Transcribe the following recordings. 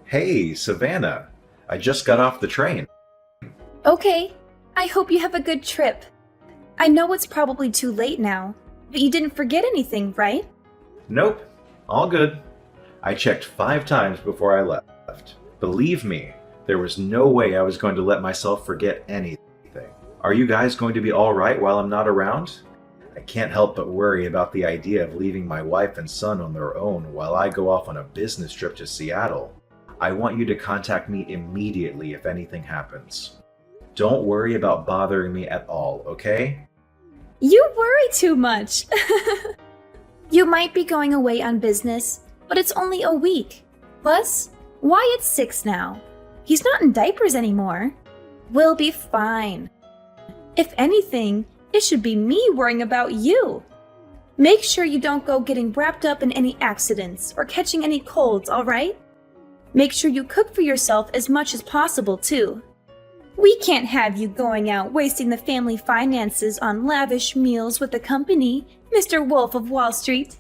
Hey, Savannah. I just got off the train. Okay, I hope you have a good trip. I know it's probably too late now, but you didn't forget anything, right? Nope, all good. I checked 5 times before I left. Believe me, there was no way I was going to let myself forget anything. Are you guys going to be alright while I'm not around? I can't help but worry about the idea of leaving my wife and son on their own while I go off on a business trip to Seattle. I want you to contact me immediately if anything happens. Don't worry about bothering me at all, okay? You worry too much. You might be going away on business, but it's only a week. Plus, Wyatt's 6 now. He's not in diapers anymore. We'll be fine. If anything, it should be me worrying about you. Make sure you don't go getting wrapped up in any accidents or catching any colds, alright? Make sure you cook for yourself as much as possible, too. We can't have you going out wasting the family finances on lavish meals with the company, Mr. Wolf of Wall Street.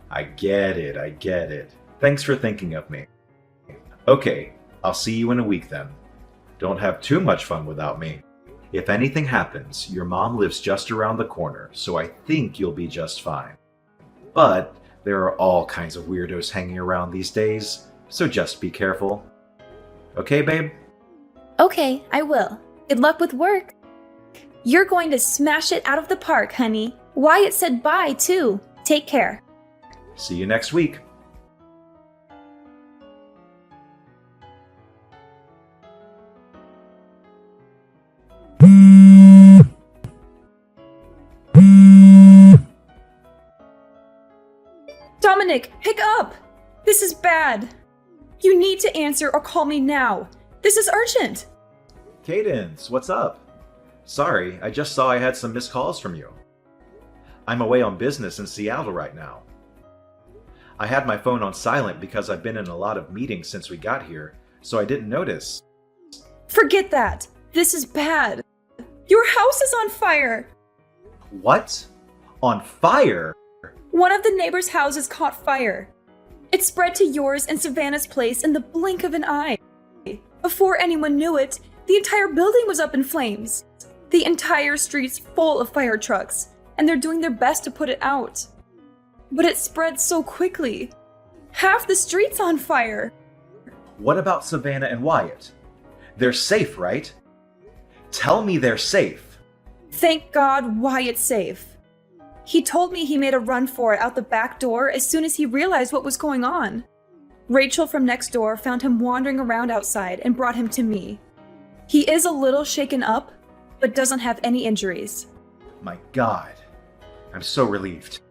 I get it. Thanks for thinking of me. Okay, I'll see you in a week then. Don't have too much fun without me. If anything happens, your mom lives just around the corner, so I think you'll be just fine. But there are all kinds of weirdos hanging around these days, so just be careful. Okay, babe? Okay, I will. Good luck with work. You're going to smash it out of the park, honey. Wyatt said bye, too. Take care. See you next week. Dominic, pick up! This is bad. You need to answer or call me now. This is urgent. Cadence, what's up? Sorry, I just saw I had some missed calls from you. I'm away on business in Seattle right now. I had my phone on silent because I've been in a lot of meetings since we got here, so I didn't notice. Forget that. This is bad. Your house is on fire. What? On fire? One of the neighbors' houses caught fire. It spread to yours and Savannah's place in the blink of an eye. Before anyone knew it, the entire building was up in flames. The entire street's full of fire trucks, and they're doing their best to put it out. But it spread so quickly. Half the street's on fire. What about Savannah and Wyatt? They're safe, right? Tell me they're safe. Thank God Wyatt's safe. He told me he made a run for it out the back door as soon as he realized what was going on. Rachel from next door found him wandering around outside and brought him to me. He is a little shaken up, but doesn't have any injuries. My God. I'm so relieved.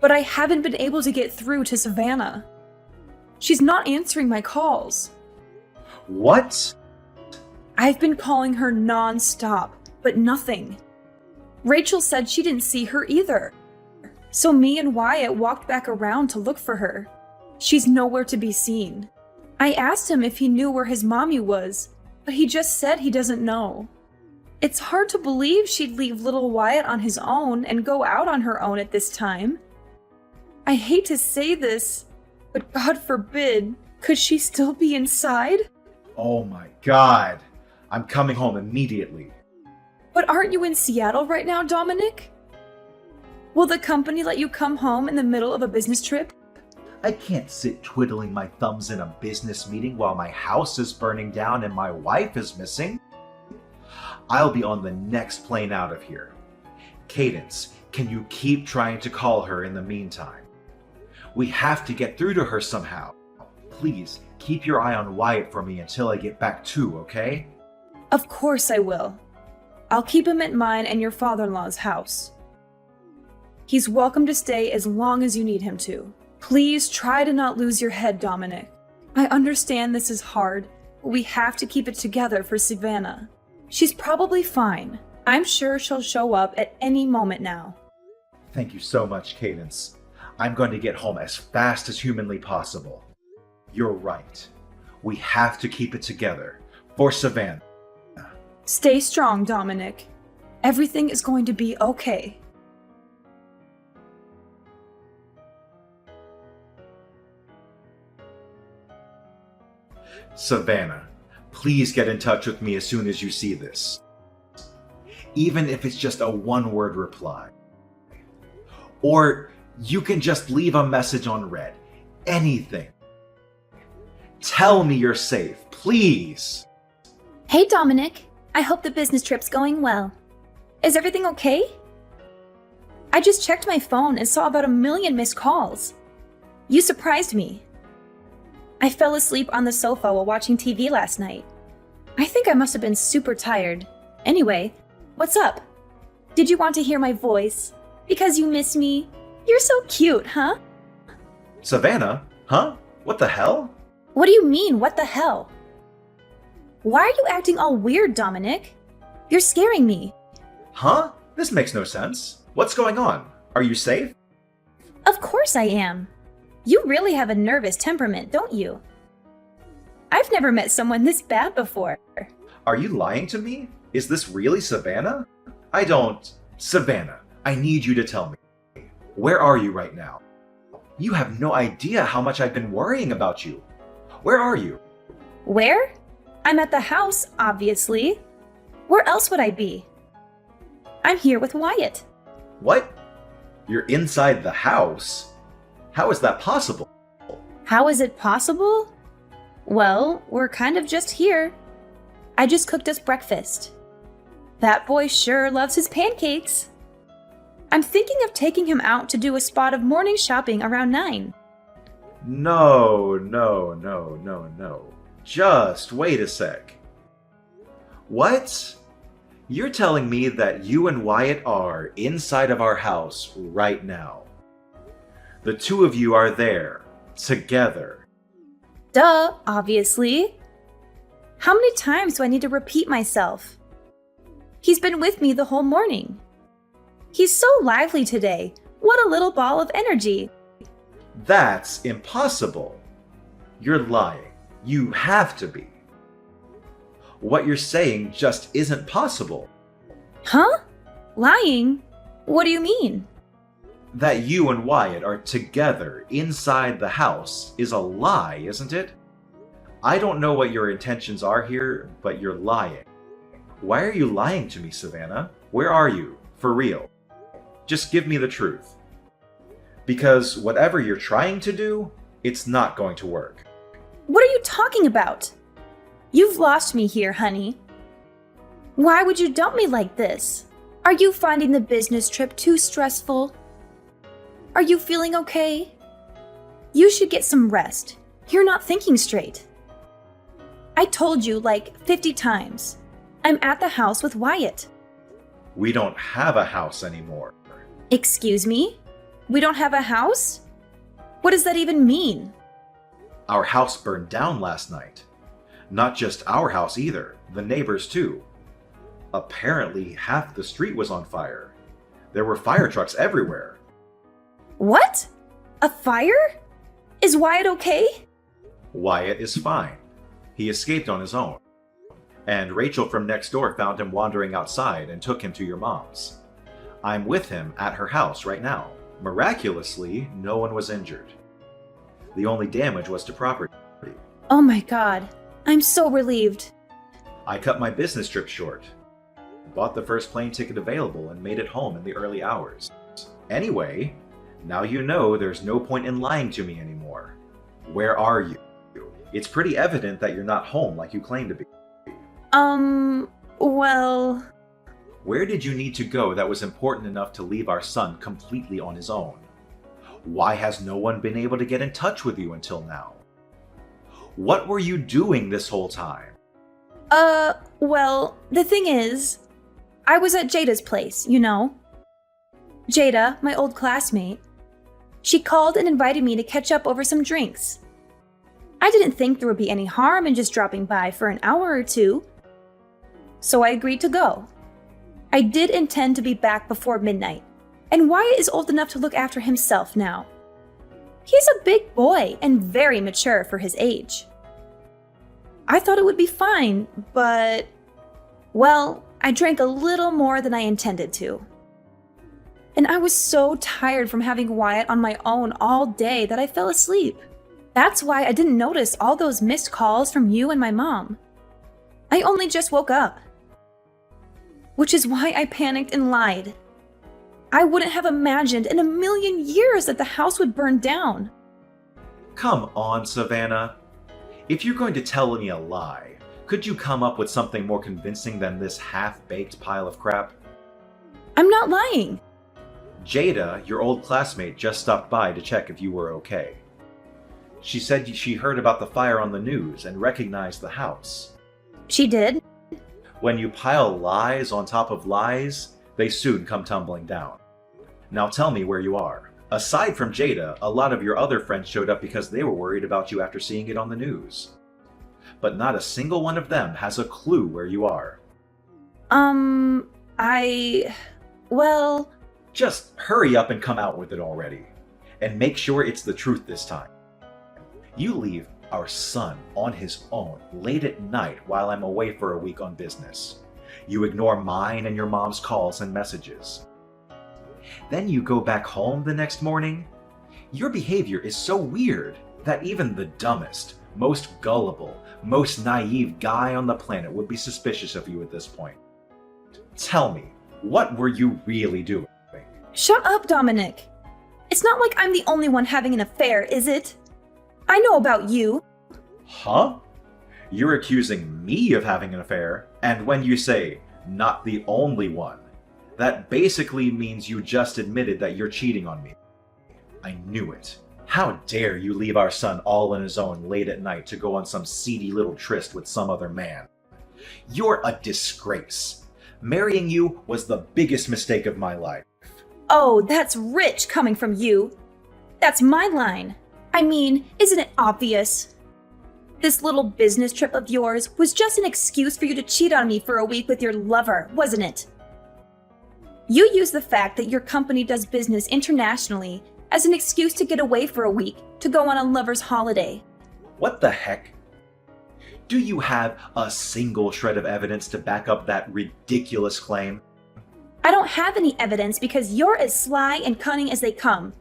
But I haven't been able to get through to Savannah. She's not answering my calls. What? I've been calling her non-stop, but nothing. Rachel said she didn't see her either. So me and Wyatt walked back around to look for her. She's nowhere to be seen. I asked him if he knew where his mommy was, but he just said he doesn't know. It's hard to believe she'd leave little Wyatt on his own and go out on her own at this time. I hate to say this, but God forbid, could she still be inside? Oh my God. I'm coming home immediately. But aren't you in Seattle right now, Dominic? Will the company let you come home in the middle of a business trip? I can't sit twiddling my thumbs in a business meeting while my house is burning down and my wife is missing. I'll be on the next plane out of here. Cadence, can you keep trying to call her in the meantime? We have to get through to her somehow. Please, keep your eye on Wyatt for me until I get back too, okay? Of course I will. I'll keep him at mine and your father-in-law's house. He's welcome to stay as long as you need him to. Please try to not lose your head, Dominic. I understand this is hard, but we have to keep it together for Savannah. She's probably fine. I'm sure she'll show up at any moment now. Thank you so much, Cadence. I'm going to get home as fast as humanly possible. You're right. We have to keep it together for Savannah. Stay strong, Dominic. Everything is going to be okay. Savannah, please get in touch with me as soon as you see this. Even if it's just a one-word reply. Or you can just leave a message on red. Anything. Tell me you're safe, please. Hey, Dominic. I hope the business trip's going well. Is everything okay? I just checked my phone and saw about 1 million missed calls. You surprised me. I fell asleep on the sofa while watching TV last night. I think I must have been super tired. Anyway, what's up? Did you want to hear my voice? Because you miss me? You're so cute, huh? Savannah? Huh? What the hell? What do you mean, what the hell? Why are you acting all weird, Dominic? You're scaring me. Huh? This makes no sense. What's going on? Are you safe? Of course I am. You really have a nervous temperament, don't you? I've never met someone this bad before. Are you lying to me? Is this really Savannah? Savannah, I need you to tell me. Where are you right now? You have no idea how much I've been worrying about you. Where are you? Where? I'm at the house, obviously. Where else would I be? I'm here with Wyatt. What? You're inside the house? How is that possible? How is it possible? Well, we're kind of just here. I just cooked us breakfast. That boy sure loves his pancakes. I'm thinking of taking him out to do a spot of morning shopping around 9. No. Just wait a sec. What? You're telling me that you and Wyatt are inside of our house right now. The two of you are there, together. Duh, obviously. How many times do I need to repeat myself? He's been with me the whole morning. He's so lively today. What a little ball of energy. That's impossible. You're lying. You have to be. What you're saying just isn't possible. Huh? Lying? What do you mean? That you and Wyatt are together inside the house is a lie, isn't it? I don't know what your intentions are here, but you're lying. Why are you lying to me, Savannah? Where are you? For real. Just give me the truth. Because whatever you're trying to do, it's not going to work. What are you talking about? You've lost me here, honey. Why would you dump me like this? Are you finding the business trip too stressful? Are you feeling okay? You should get some rest. You're not thinking straight. I told you like 50 times. I'm at the house with Wyatt. We don't have a house anymore. Excuse me? We don't have a house? What does that even mean? Our house burned down last night. Not just our house either, the neighbors too. Apparently, half the street was on fire. There were fire trucks everywhere. What? A fire? Is Wyatt okay? Wyatt is fine. He escaped on his own. And Rachel from next door found him wandering outside and took him to your mom's. I'm with him at her house right now. Miraculously, no one was injured. The only damage was to property. Oh my god. I'm so relieved. I cut my business trip short. Bought the first plane ticket available and made it home in the early hours. Anyway, now you know there's no point in lying to me anymore. Where are you? It's pretty evident that you're not home like you claim to be. Well... Where did you need to go that was important enough to leave our son completely on his own? Why has no one been able to get in touch with you until now? What were you doing this whole time? Well, the thing is, I was at Jada's place, you know. Jada, my old classmate. She called and invited me to catch up over some drinks. I didn't think there would be any harm in just dropping by for an hour or two. So I agreed to go. I did intend to be back before midnight, and Wyatt is old enough to look after himself now. He's a big boy and very mature for his age. I thought it would be fine, but... well, I drank a little more than I intended to. And I was so tired from having Wyatt on my own all day that I fell asleep. That's why I didn't notice all those missed calls from you and my mom. I only just woke up. Which is why I panicked and lied. I wouldn't have imagined in a million years that the house would burn down. Come on, Savannah. If you're going to tell me a lie, could you come up with something more convincing than this half-baked pile of crap? I'm not lying. Jada, your old classmate, just stopped by to check if you were okay. She said she heard about the fire on the news and recognized the house. She did? When you pile lies on top of lies, they soon come tumbling down. Now tell me where you are. Aside from Jada, a lot of your other friends showed up because they were worried about you after seeing it on the news. But not a single one of them has a clue where you are. Well... Just hurry up and come out with it already. And make sure it's the truth this time. You leave our son on his own late at night while I'm away for a week on business. You ignore mine and your mom's calls and messages. Then you go back home the next morning. Your behavior is so weird that even the dumbest, most gullible, most naive guy on the planet would be suspicious of you at this point. Tell me, what were you really doing? Shut up, Dominic. It's not like I'm the only one having an affair, is it? I know about you. Huh? You're accusing me of having an affair, and when you say, not the only one, that basically means you just admitted that you're cheating on me. I knew it. How dare you leave our son all on his own late at night to go on some seedy little tryst with some other man? You're a disgrace. Marrying you was the biggest mistake of my life. Oh, that's rich coming from you. That's my line. I mean, isn't it obvious? This little business trip of yours was just an excuse for you to cheat on me for a week with your lover, wasn't it? You used the fact that your company does business internationally as an excuse to get away for a week to go on a lover's holiday. What the heck? Do you have a single shred of evidence to back up that ridiculous claim? I don't have any evidence because you're as sly and cunning as they come,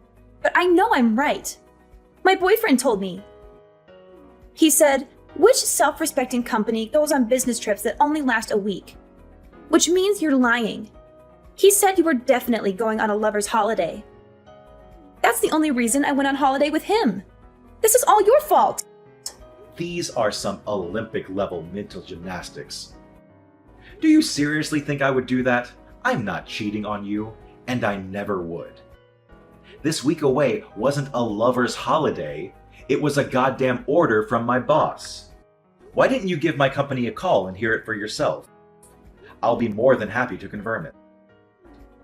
but I know I'm right. My boyfriend told me. He said, which self-respecting company goes on business trips that only last a week? Which means you're lying. He said you were definitely going on a lover's holiday. That's the only reason I went on holiday with him. This is all your fault. These are some Olympic-level mental gymnastics. Do you seriously think I would do that? I'm not cheating on you, and I never would. This week away wasn't a lover's holiday. It was a goddamn order from my boss. Why didn't you give my company a call and hear it for yourself? I'll be more than happy to confirm it.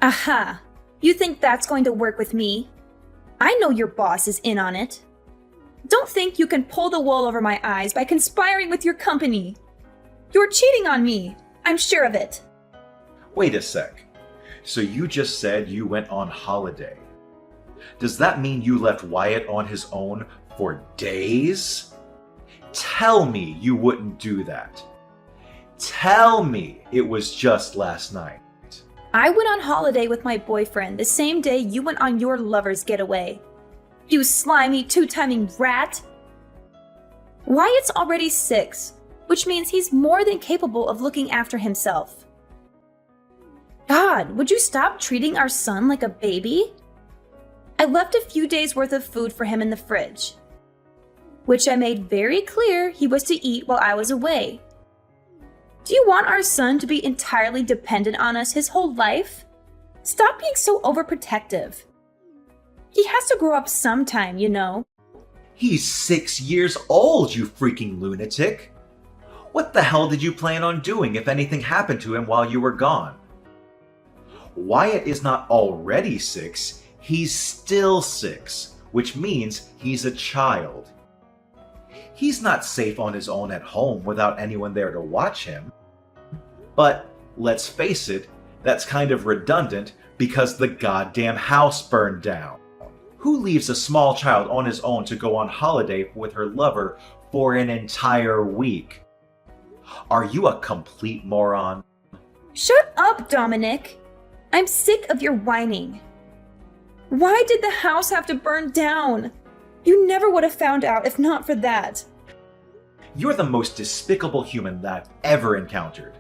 Aha! You think that's going to work with me? I know your boss is in on it. Don't think you can pull the wool over my eyes by conspiring with your company. You're cheating on me. I'm sure of it. Wait a sec. So you just said you went on holiday. Does that mean you left Wyatt on his own for days? Tell me you wouldn't do that. Tell me it was just last night. I went on holiday with my boyfriend the same day you went on your lover's getaway. You slimy, two-timing rat! Wyatt's already 6, which means he's more than capable of looking after himself. God, would you stop treating our son like a baby? I left a few days' worth of food for him in the fridge, which I made very clear he was to eat while I was away. Do you want our son to be entirely dependent on us his whole life? Stop being so overprotective. He has to grow up sometime, you know. He's 6 years old, you freaking lunatic. What the hell did you plan on doing if anything happened to him while you were gone? Wyatt is not already 6, he's still 6, which means he's a child. He's not safe on his own at home without anyone there to watch him. But, let's face it, that's kind of redundant because the goddamn house burned down. Who leaves a small child on his own to go on holiday with her lover for an entire week? Are you a complete moron? Shut up, Dominic! I'm sick of your whining. Why did the house have to burn down? You never would have found out if not for that. You're the most despicable human that I've ever encountered.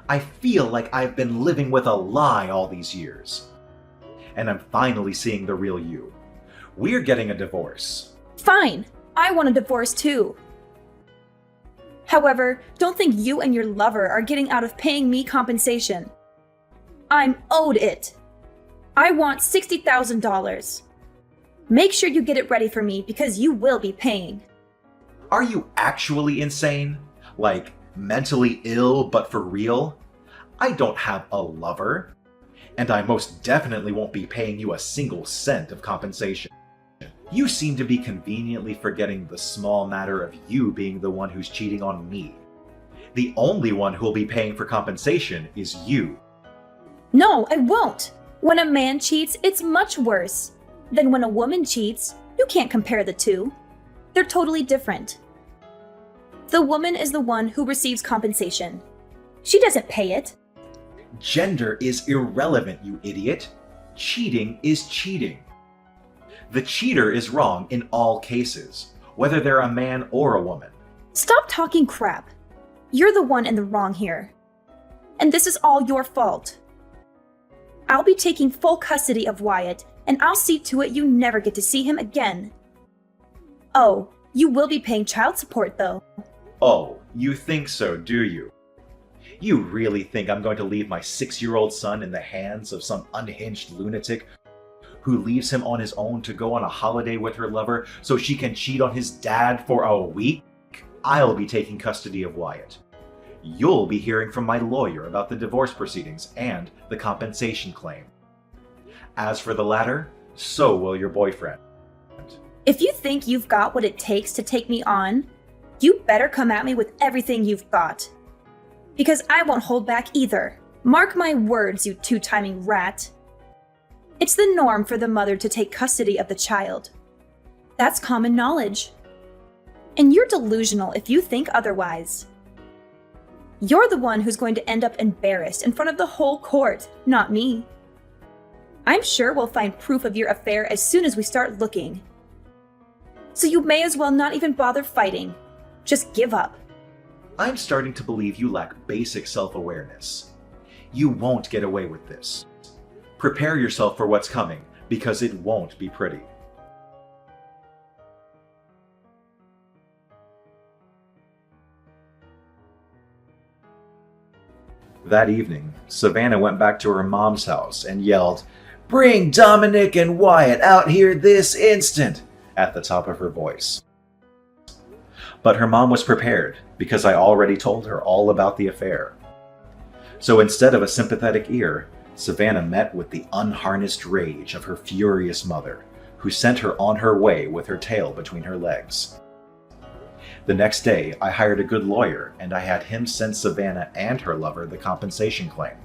I feel like I've been living with a lie all these years. And I'm finally seeing the real you. We're getting a divorce. Fine, I want a divorce too. However, don't think you and your lover are getting out of paying me compensation. I'm owed it. I want $60,000. Make sure you get it ready for me because you will be paying. Are you actually insane? Like, mentally ill but for real? I don't have a lover. And I most definitely won't be paying you a single cent of compensation. You seem to be conveniently forgetting the small matter of you being the one who's cheating on me. The only one who'll be paying for compensation is you. No, I won't. When a man cheats, it's much worse. Then when a woman cheats, you can't compare the two. They're totally different. The woman is the one who receives compensation. She doesn't pay it. Gender is irrelevant, you idiot. Cheating is cheating. The cheater is wrong in all cases, whether they're a man or a woman. Stop talking crap. You're the one in the wrong here. And this is all your fault. I'll be taking full custody of Wyatt, and I'll see to it you never get to see him again. Oh, you will be paying child support though. Oh, you think so, do you? You really think I'm going to leave my 6-year-old son in the hands of some unhinged lunatic who leaves him on his own to go on a holiday with her lover so she can cheat on his dad for a week? I'll be taking custody of Wyatt. You'll be hearing from my lawyer about the divorce proceedings and the compensation claim. As for the latter, so will your boyfriend. If you think you've got what it takes to take me on, you better come at me with everything you've got. Because I won't hold back either. Mark my words, you two-timing rat. It's the norm for the mother to take custody of the child. That's common knowledge. And you're delusional if you think otherwise. You're the one who's going to end up embarrassed in front of the whole court, not me. I'm sure we'll find proof of your affair as soon as we start looking. So you may as well not even bother fighting. Just give up. I'm starting to believe you lack basic self-awareness. You won't get away with this. Prepare yourself for what's coming, because it won't be pretty. That evening, Savannah went back to her mom's house and yelled, "Bring Dominic and Wyatt out here this instant!" at the top of her voice. But her mom was prepared, because I already told her all about the affair. So instead of a sympathetic ear, Savannah met with the unharnessed rage of her furious mother, who sent her on her way with her tail between her legs. The next day, I hired a good lawyer, and I had him send Savannah and her lover the compensation claim.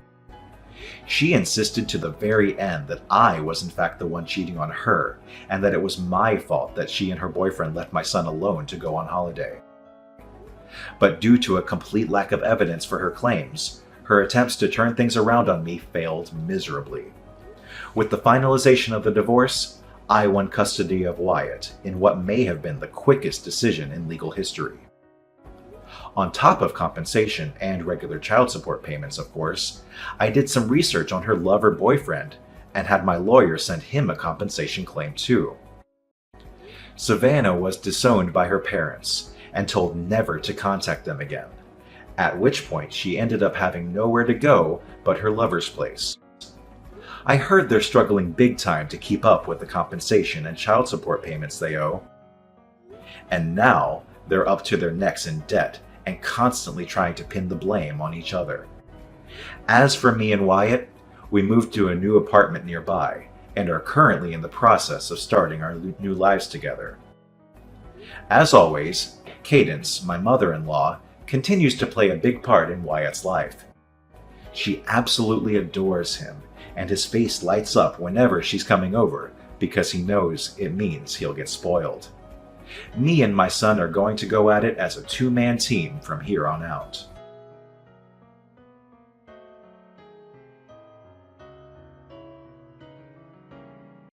She insisted to the very end that I was in fact the one cheating on her, and that it was my fault that she and her boyfriend left my son alone to go on holiday. But due to a complete lack of evidence for her claims, her attempts to turn things around on me failed miserably. With the finalization of the divorce, I won custody of Wyatt in what may have been the quickest decision in legal history. On top of compensation and regular child support payments, of course, I did some research on her lover-boyfriend and had my lawyer send him a compensation claim too. Savannah was disowned by her parents and told never to contact them again, at which point she ended up having nowhere to go but her lover's place. I heard they're struggling big time to keep up with the compensation and child support payments they owe. And now they're up to their necks in debt and constantly trying to pin the blame on each other. As for me and Wyatt, we moved to a new apartment nearby and are currently in the process of starting our new lives together. As always, Cadence, my mother-in-law, continues to play a big part in Wyatt's life. She absolutely adores him, and his face lights up whenever she's coming over because he knows it means he'll get spoiled. Me and my son are going to go at it as a two-man team from here on out.